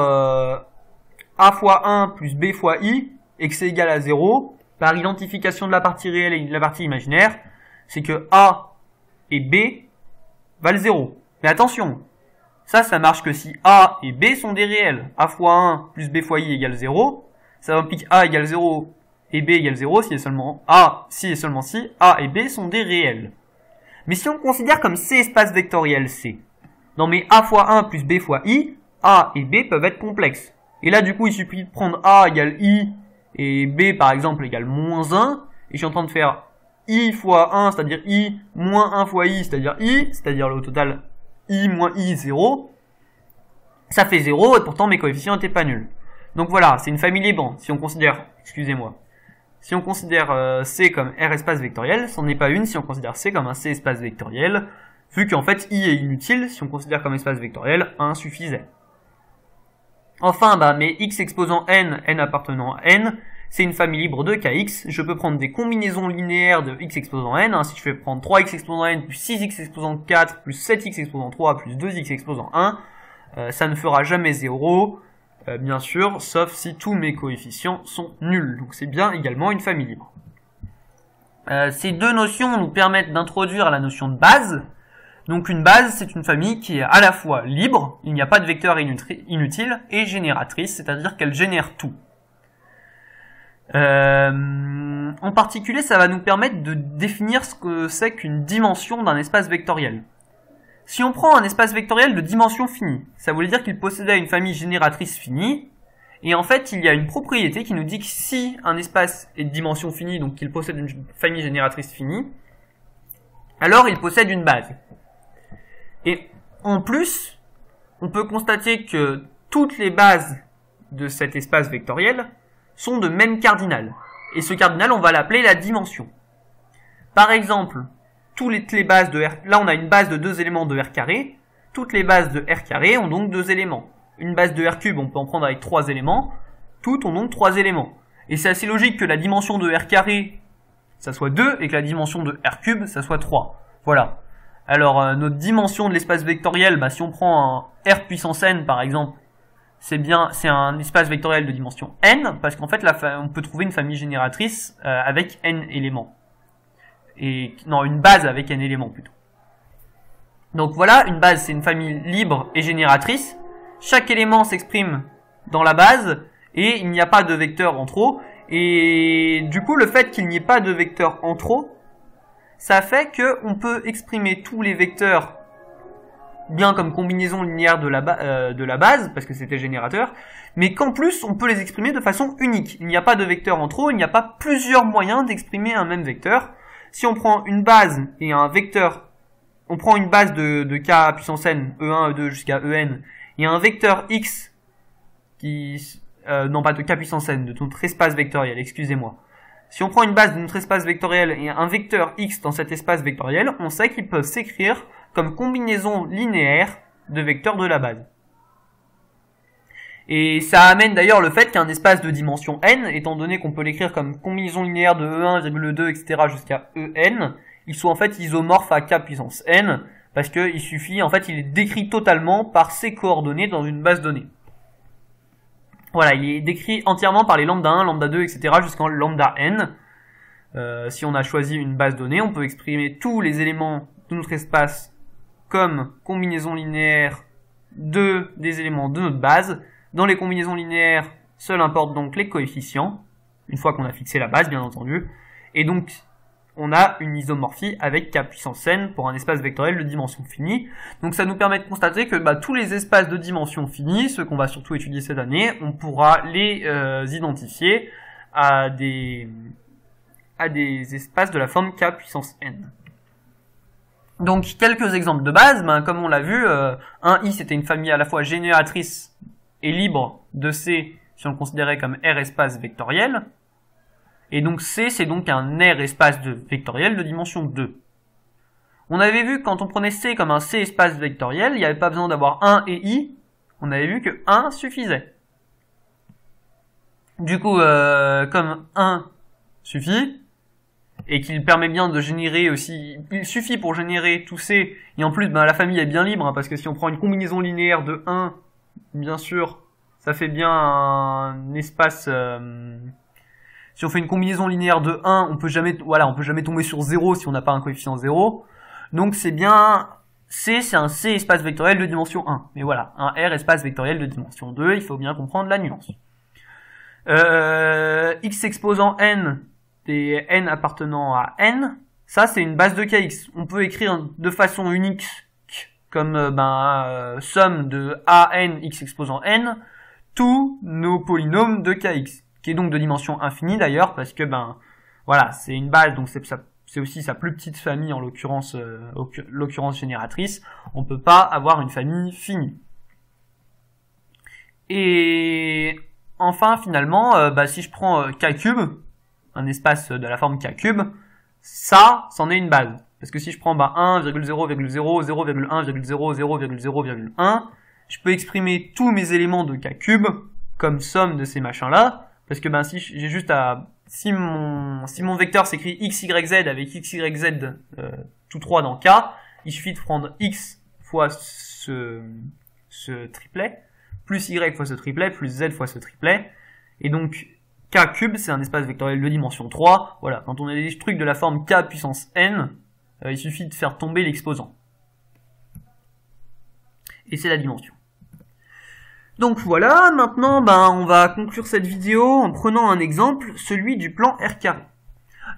A fois 1 plus B fois I, et que c'est égal à 0, par identification de la partie réelle et de la partie imaginaire, c'est que A et B valent 0. Mais attention, Ça marche que si A et B sont des réels. A fois 1 plus B fois I égale 0. Ça implique A égale 0 et B égale 0 si et seulement A, si et seulement si A et B sont des réels. Mais si on considère comme C espace vectoriel C, dans mes A fois 1 plus B fois I, A et B peuvent être complexes. Et là, du coup, il suffit de prendre A égale I et B, par exemple, égale moins 1. Et je suis en train de faire I fois 1, c'est-à-dire I, moins 1 fois I, c'est-à-dire au total I moins I, 0. Ça fait 0, et pourtant mes coefficients n'étaient pas nuls. Donc voilà, c'est une famille libre. Si on considère, si on considère C comme R espace vectoriel, c'en est pas une si on considère C comme un C espace vectoriel, vu qu'en fait I est inutile, si on considère comme espace vectoriel, 1 suffisait. Enfin, mes X exposant N, N appartenant à N, c'est une famille libre de Kx. Je peux prendre des combinaisons linéaires de X exposant N. Si je fais prendre 3X exposant N, plus 6X exposant 4, plus 7X exposant 3, plus 2X exposant 1, ça ne fera jamais 0, bien sûr, sauf si tous mes coefficients sont nuls. Donc c'est bien également une famille libre. Ces deux notions nous permettent d'introduire la notion de base. Donc une base, c'est une famille qui est à la fois libre, il n'y a pas de vecteur inutile, et génératrice, c'est-à-dire qu'elle génère tout. En particulier, ça va nous permettre de définir ce que c'est qu'une dimension d'un espace vectoriel. Si on prend un espace vectoriel de dimension finie, ça voulait dire qu'il possédait une famille génératrice finie, et en fait, il y a une propriété qui nous dit que si un espace est de dimension finie, donc qu'il possède une famille génératrice finie, alors il possède une base. Et en plus, on peut constater que toutes les bases de cet espace vectoriel sont de même cardinal. Et ce cardinal, on va l'appeler la dimension. Par exemple, toutes les bases de R, là on a une base de 2 éléments de R carré, toutes les bases de R carré ont donc 2 éléments. Une base de R cube, on peut en prendre avec 3 éléments, toutes ont donc 3 éléments. Et c'est assez logique que la dimension de R carré, ça soit 2, et que la dimension de R cube, ça soit 3. Voilà. Alors, notre dimension de l'espace vectoriel, si on prend un R puissance n par exemple, c'est un espace vectoriel de dimension n, parce qu'en fait, on peut trouver une famille génératrice avec n éléments. Une base avec n éléments plutôt. Donc voilà, une base, c'est une famille libre et génératrice. Chaque élément s'exprime dans la base, et il n'y a pas de vecteur en trop. Et du coup, le fait qu'il n'y ait pas de vecteur en trop, ça fait qu'on peut exprimer tous les vecteurs bien comme combinaison linéaire de la base, parce que c'était générateur, mais qu'en plus, on peut les exprimer de façon unique. Il n'y a pas de vecteur en trop, il n'y a pas plusieurs moyens d'exprimer un même vecteur. Si on prend une base et un vecteur, on prend une base de k puissance n, E1, E2 jusqu'à En, et un vecteur x non pas de k puissance n, de notre espace vectoriel, excusez-moi. Si on prend une base de notre espace vectoriel et un vecteur x dans cet espace vectoriel, on sait qu'ils peuvent s'écrire comme combinaison linéaire de vecteurs de la base. Et ça amène d'ailleurs le fait qu'un espace de dimension n, étant donné qu'on peut l'écrire comme combinaison linéaire de E1, 2, etc. jusqu'à En, il soit en fait isomorphe à k puissance n, parce que il suffit, en fait, il est décrit totalement par ses coordonnées dans une base donnée. Voilà, il est décrit entièrement par les lambda 1, lambda 2, etc. jusqu'en lambda n. Si on a choisi une base donnée, on peut exprimer tous les éléments de notre espace comme combinaison linéaire des éléments de notre base. Dans les combinaisons linéaires, seul importe donc les coefficients, une fois qu'on a fixé la base, bien entendu. Et donc, on a une isomorphie avec k puissance n pour un espace vectoriel de dimension finie. Donc ça nous permet de constater que tous les espaces de dimension finie, ceux qu'on va surtout étudier cette année, on pourra les identifier à des espaces de la forme k puissance n. Donc quelques exemples de base, comme on l'a vu, un I c'était une famille à la fois génératrice et libre de C si on le considérait comme R espace vectoriel. Et donc C, c'est donc un R espace vectoriel de dimension 2. On avait vu que quand on prenait C comme un C espace vectoriel, il n'y avait pas besoin d'avoir 1 et I. On avait vu que 1 suffisait. Du coup, comme 1 suffit, et qu'il permet bien de générer aussi, il suffit pour générer tout C, et en plus, la famille est bien libre, parce que si on prend une combinaison linéaire de 1, bien sûr, ça fait bien un espace... Si on fait une combinaison linéaire de 1, on peut jamais tomber sur 0 si on n'a pas un coefficient 0. Donc c'est bien C, c'est un C espace vectoriel de dimension 1. Mais voilà, un R espace vectoriel de dimension 2, il faut bien comprendre la nuance. X exposant N, des N appartenant à N, ça c'est une base de Kx. On peut écrire de façon unique comme somme de AN X exposant N, tous nos polynômes de Kx, qui est donc de dimension infinie d'ailleurs, parce que voilà, c'est une base, donc c'est aussi sa plus petite famille en l'occurrence génératrice. On peut pas avoir une famille finie. Et enfin finalement, si je prends K cube, un espace de la forme K cube, ça, c'en est une base. Parce que si je prends 1,0,0,0,1,0,0,0,1, je peux exprimer tous mes éléments de K cube comme somme de ces machins-là, parce que si j'ai juste si mon vecteur s'écrit x, y, z avec x, y, z tous trois dans K, il suffit de prendre x fois ce triplet, plus y fois ce triplet, plus z fois ce triplet, et donc K cube, c'est un espace vectoriel de dimension 3, voilà, quand on a des trucs de la forme K puissance n, il suffit de faire tomber l'exposant. Et c'est la dimension. Donc voilà, maintenant on va conclure cette vidéo en prenant un exemple, celui du plan R carré.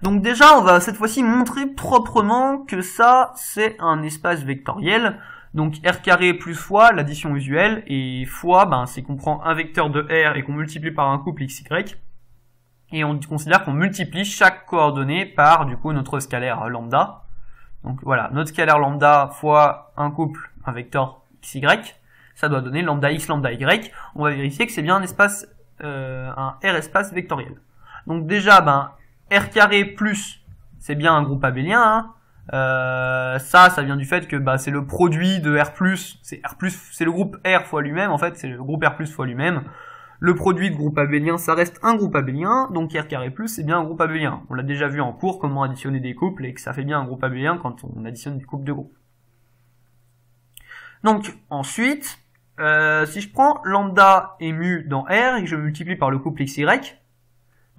Donc déjà, on va cette fois-ci montrer proprement que ça, c'est un espace vectoriel. Donc R carré plus fois, l'addition usuelle, et fois, c'est qu'on prend un vecteur de R et qu'on multiplie par un couple xy, et on considère qu'on multiplie chaque coordonnée par, du coup, notre scalaire lambda. Donc voilà, notre scalaire lambda fois un couple, un vecteur xy, ça doit donner lambda x, lambda y. On va vérifier que c'est bien un espace, un R espace vectoriel. Donc déjà, R carré plus, c'est bien un groupe abélien. Ça vient du fait que c'est le produit de R+, c'est le groupe R fois lui-même, en fait, c'est le groupe R+ fois lui-même. Le produit de groupe abélien, ça reste un groupe abélien, donc R carré plus, c'est bien un groupe abélien. On l'a déjà vu en cours, comment additionner des couples, et que ça fait bien un groupe abélien quand on additionne des couples de groupes. Donc, ensuite, si je prends lambda et mu dans R, et que je multiplie par le couple xy,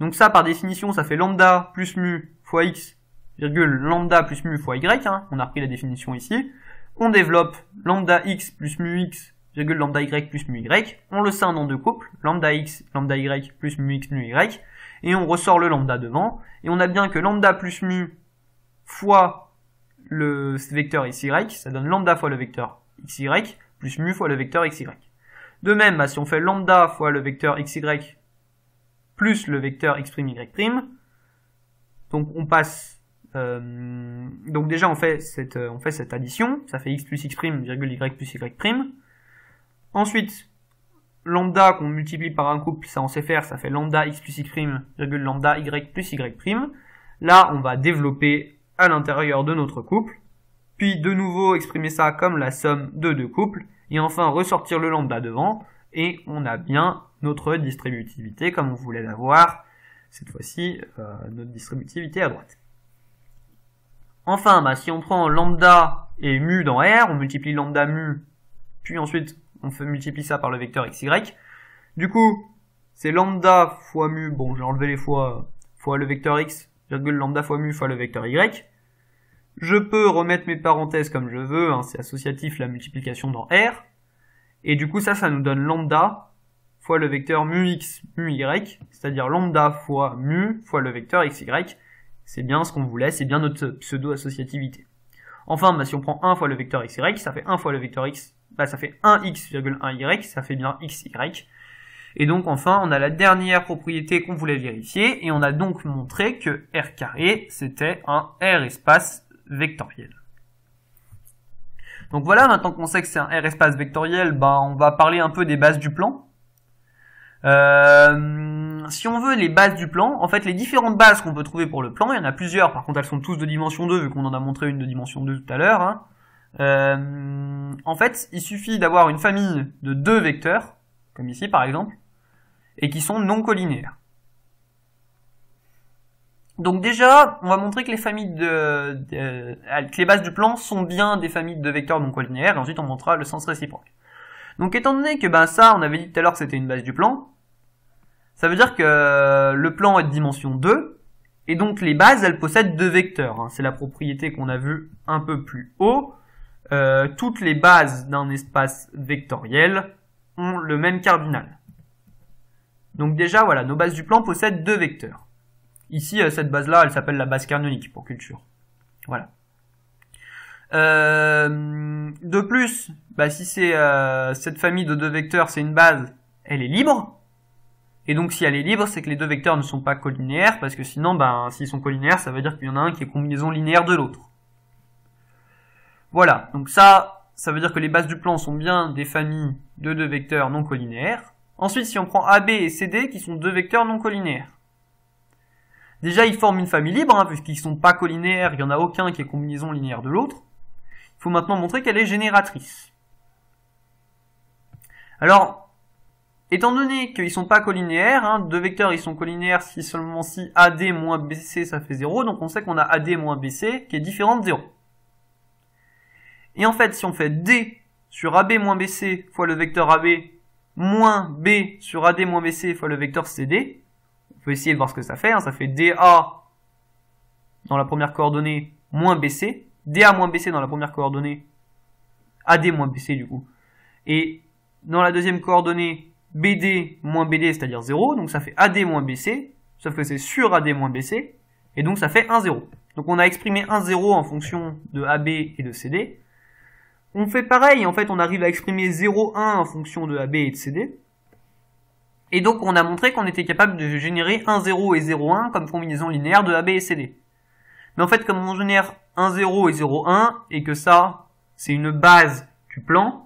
donc ça, par définition, ça fait lambda plus mu fois x, virgule lambda plus mu fois y, on a repris la définition ici. On développe lambda x plus mu x, virgule lambda y plus mu y, on le scinde en deux couples, lambda x, lambda y plus mu x, mu y, et on ressort le lambda devant, et on a bien que lambda plus mu fois le vecteur xy, ça donne lambda fois le vecteur xy, plus mu fois le vecteur xy. De même, si on fait lambda fois le vecteur xy, plus le vecteur x', y', donc on passe, donc déjà on fait cette addition, ça fait x plus x', virgule y plus y'. Ensuite, lambda qu'on multiplie par un couple, ça on sait faire, ça fait lambda x plus x', virgule lambda y plus y'. Là, on va développer à l'intérieur de notre couple, puis de nouveau exprimer ça comme la somme de deux couples, et enfin ressortir le lambda devant, et on a bien notre distributivité comme on voulait l'avoir, cette fois-ci, notre distributivité à droite. Enfin, si on prend lambda et mu dans R, on multiplie lambda mu, puis ensuite on multiplie ça par le vecteur xy. Du coup, c'est lambda fois mu, bon j'ai enlevé les fois le vecteur x, virgule lambda fois mu fois le vecteur y. Je peux remettre mes parenthèses comme je veux, c'est associatif la multiplication dans R. Et du coup ça nous donne lambda fois le vecteur mu x, mu y, c'est-à-dire lambda fois mu fois le vecteur xy. C'est bien ce qu'on voulait, c'est bien notre pseudo-associativité. Enfin, si on prend 1 fois le vecteur xy, ça fait 1 fois le vecteur x, ça fait 1x, 1y, ça fait bien xy. Et donc enfin, on a la dernière propriété qu'on voulait vérifier, et on a donc montré que R carré, c'était un R espace vectoriel. Donc voilà, maintenant qu'on sait que c'est un R espace vectoriel, on va parler un peu des bases du plan. Si on veut les bases du plan, en fait les différentes bases qu'on peut trouver pour le plan, il y en a plusieurs, par contre elles sont tous de dimension 2 vu qu'on en a montré une de dimension 2 tout à l'heure. En fait, il suffit d'avoir une famille de deux vecteurs, comme ici par exemple, et qui sont non collinéaires. Donc déjà, on va montrer que les familles que les bases du plan sont bien des familles de vecteurs non collinéaires, et ensuite on montrera le sens réciproque. Donc étant donné que ça, on avait dit tout à l'heure que c'était une base du plan, ça veut dire que le plan est de dimension 2, et donc les bases, elles possèdent deux vecteurs. C'est la propriété qu'on a vue un peu plus haut. toutes les bases d'un espace vectoriel ont le même cardinal. Donc déjà, voilà, nos bases du plan possèdent deux vecteurs. Ici, cette base-là, elle s'appelle la base canonique pour culture. Voilà. De plus, si c'est cette famille de deux vecteurs, c'est une base, elle est libre. Et donc si elle est libre, c'est que les deux vecteurs ne sont pas collinéaires, parce que sinon, s'ils sont collinéaires, ça veut dire qu'il y en a un qui est combinaison linéaire de l'autre. Voilà, donc ça veut dire que les bases du plan sont bien des familles de deux vecteurs non collinéaires. Ensuite, si on prend AB et CD, qui sont deux vecteurs non collinéaires. Déjà, ils forment une famille libre, puisqu'ils sont pas collinéaires, il n'y en a aucun qui est combinaison linéaire de l'autre. Il faut maintenant montrer qu'elle est génératrice. Alors, étant donné qu'ils sont pas collinéaires, deux vecteurs ils sont collinéaires seulement si AD moins BC ça fait 0, donc on sait qu'on a AD moins BC qui est différent de 0. Et en fait, si on fait D sur AB moins BC fois le vecteur AB moins B sur AD moins BC fois le vecteur CD, on peut essayer de voir ce que ça fait, ça fait DA dans la première coordonnée moins BC, DA moins BC dans la première coordonnée, AD moins BC du coup, et dans la deuxième coordonnée, BD moins BD, c'est-à-dire 0, donc ça fait AD moins BC, sauf que c'est sur AD moins BC, et donc ça fait 1, 0. Donc on a exprimé 1, 0 en fonction de AB et de CD. On fait pareil, en fait on arrive à exprimer 0, 1 en fonction de AB et de CD. Et donc on a montré qu'on était capable de générer 1, 0 et 0, 1 comme combinaison linéaire de AB et CD. Mais en fait comme on génère 1, 0 et 0, 1, et que ça, c'est une base du plan,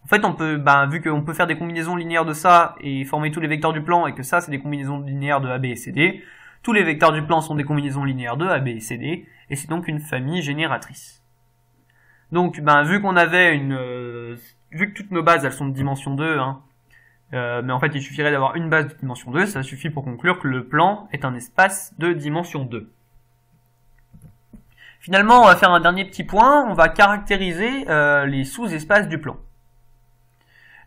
en fait, on peut, vu qu'on peut faire des combinaisons linéaires de ça et former tous les vecteurs du plan et que ça, c'est des combinaisons linéaires de AB et CD, tous les vecteurs du plan sont des combinaisons linéaires de AB et CD, et c'est donc une famille génératrice. Donc, vu qu'on avait vu que toutes nos bases, elles sont de dimension 2, mais en fait, il suffirait d'avoir une base de dimension 2, ça suffit pour conclure que le plan est un espace de dimension 2. Finalement, on va faire un dernier petit point, on va caractériser les sous-espaces du plan.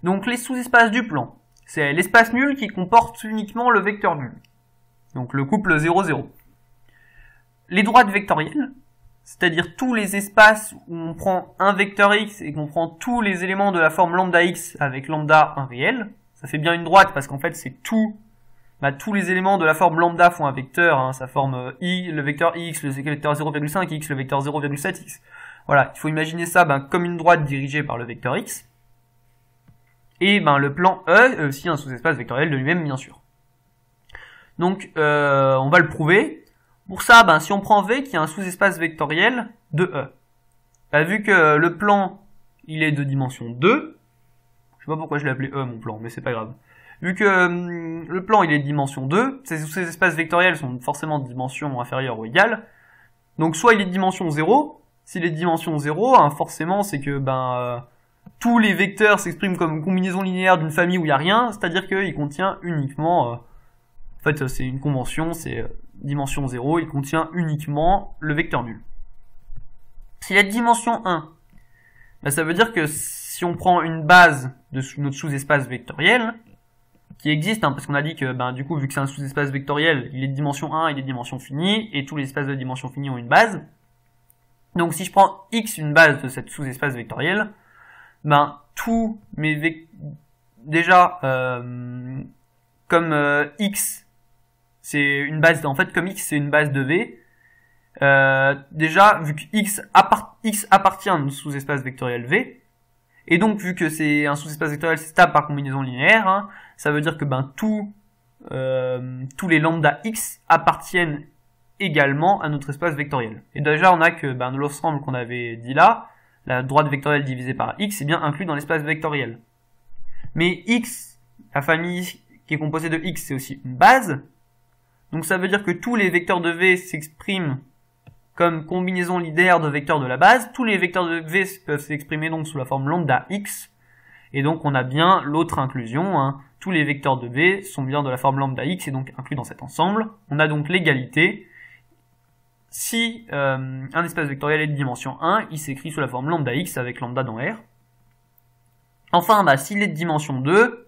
Donc les sous-espaces du plan, c'est l'espace nul qui comporte uniquement le vecteur nul. Donc le couple 0, 0. Les droites vectorielles, c'est-à-dire tous les espaces où on prend un vecteur x et qu'on prend tous les éléments de la forme lambda x avec lambda un réel. Ça fait bien une droite parce qu'en fait c'est tous les éléments de la forme lambda font un vecteur, ça forme i, le vecteur x, le vecteur 0,5 x, le vecteur 0,7 x. Voilà, il faut imaginer ça comme une droite dirigée par le vecteur x. Et le plan E est aussi un sous-espace vectoriel de lui-même, bien sûr. Donc, on va le prouver. Pour ça, si on prend V, qui est un sous-espace vectoriel de E, vu que le plan, il est de dimension 2, je sais pas pourquoi je l'ai appelé E, mon plan, mais c'est pas grave. Vu que le plan, il est de dimension 2, ces sous-espaces vectoriels sont forcément de dimension inférieure ou égale. Donc, soit il est de dimension 0, s'il est de dimension 0, forcément, c'est que, tous les vecteurs s'expriment comme une combinaison linéaire d'une famille où il n'y a rien, c'est-à-dire qu'il contient uniquement, en fait c'est une convention, c'est dimension 0, il contient uniquement le vecteur nul. S'il est de dimension 1, ça veut dire que si on prend une base de notre sous-espace vectoriel, qui existe, parce qu'on a dit que du coup vu que c'est un sous-espace vectoriel, il est de dimension 1, il est de dimension finie, et tous les espaces de dimension finie ont une base. Donc si je prends x une base de cette sous-espace vectoriel, tous mes déjà comme x c'est une base, en fait comme x c'est une base de v, déjà vu que x appartient à un sous-espace vectoriel v, et donc vu que c'est un sous-espace vectoriel stable par combinaison linéaire, ça veut dire que tous les lambda x appartiennent également à notre espace vectoriel. Et déjà on a que l'ensemble qu'on avait dit là, la droite vectorielle divisée par x est bien inclus dans l'espace vectoriel. Mais x, la famille qui est composée de x, c'est aussi une base. Donc ça veut dire que tous les vecteurs de v s'expriment comme combinaison linéaire de vecteurs de la base. Tous les vecteurs de v peuvent s'exprimer donc sous la forme lambda x. Et donc on a bien l'autre inclusion. Tous les vecteurs de v sont bien de la forme lambda x et donc inclus dans cet ensemble. On a donc l'égalité. Si un espace vectoriel est de dimension 1, il s'écrit sous la forme lambda x avec lambda dans R. Enfin, s'il est de dimension 2,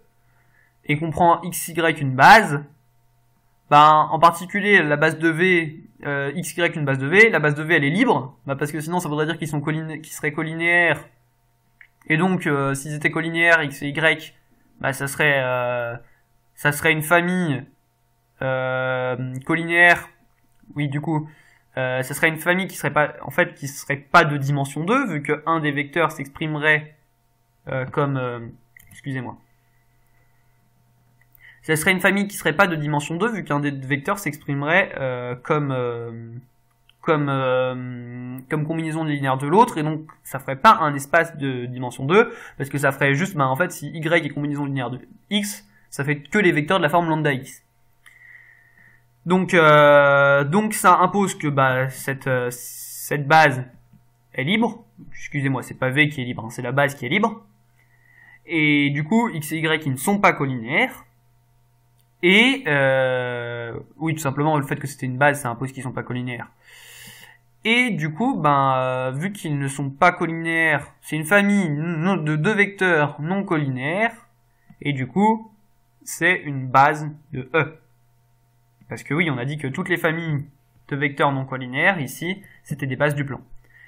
et qu'on prend xy une base, en particulier la base de V, x, y une base de V, la base de V elle est libre, bah parce que sinon ça voudrait dire qu'ils seraient collinéaires, et donc s'ils étaient collinéaires x et y, bah ça serait une famille collinéaire, oui du coup, ça serait une famille qui serait pas de dimension 2, vu que un des vecteurs s'exprimerait comme, excusez-moi. Ça serait une famille qui serait pas de dimension 2, vu qu'un des vecteurs s'exprimerait comme combinaison linéaire de l'autre, et donc ça ferait pas un espace de dimension 2, parce que ça ferait juste, en fait, si y est combinaison linéaire de x, ça fait que les vecteurs de la forme lambda x. Donc ça impose que cette base est libre. Excusez-moi, c'est pas V qui est libre, hein, c'est la base qui est libre. Et du coup, x et y qui ne sont pas collinéaires. Et oui, tout simplement, le fait que c'était une base, ça impose qu'ils sont pas collinéaires. Et du coup, vu qu'ils ne sont pas collinaires, c'est une famille de deux vecteurs non collinaires, et du coup, c'est une base de E. Parce que oui, on a dit que toutes les familles de vecteurs non collinaires, ici, c'était des bases du plan.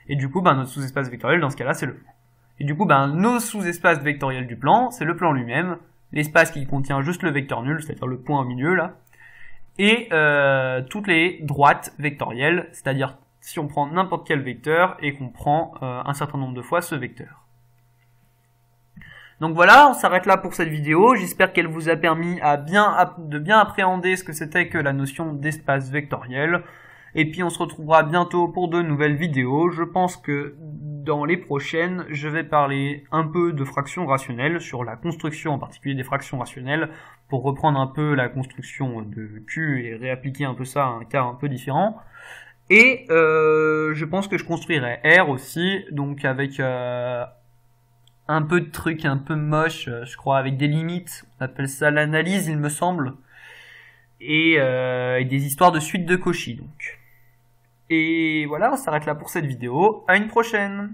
Et du coup, notre sous-espace vectoriel, dans ce cas-là, c'est le plan. Et du coup, nos sous-espaces vectoriels du plan, c'est le plan lui-même, l'espace qui contient juste le vecteur nul, c'est-à-dire le point au milieu, là, et toutes les droites vectorielles, c'est-à-dire si on prend n'importe quel vecteur et qu'on prend un certain nombre de fois ce vecteur. Donc voilà, on s'arrête là pour cette vidéo. J'espère qu'elle vous a permis de bien appréhender ce que c'était que la notion d'espace vectoriel. Et puis on se retrouvera bientôt pour de nouvelles vidéos. Je pense que dans les prochaines, je vais parler un peu de fractions rationnelles, sur la construction en particulier des fractions rationnelles, pour reprendre un peu la construction de Q et réappliquer un peu ça à un cas un peu différent. Et je pense que je construirai R aussi, donc avec un peu de trucs un peu moches, je crois, avec des limites. On appelle ça l'analyse, il me semble. Et des histoires de suite de Cauchy, donc. Et voilà, on s'arrête là pour cette vidéo. À une prochaine!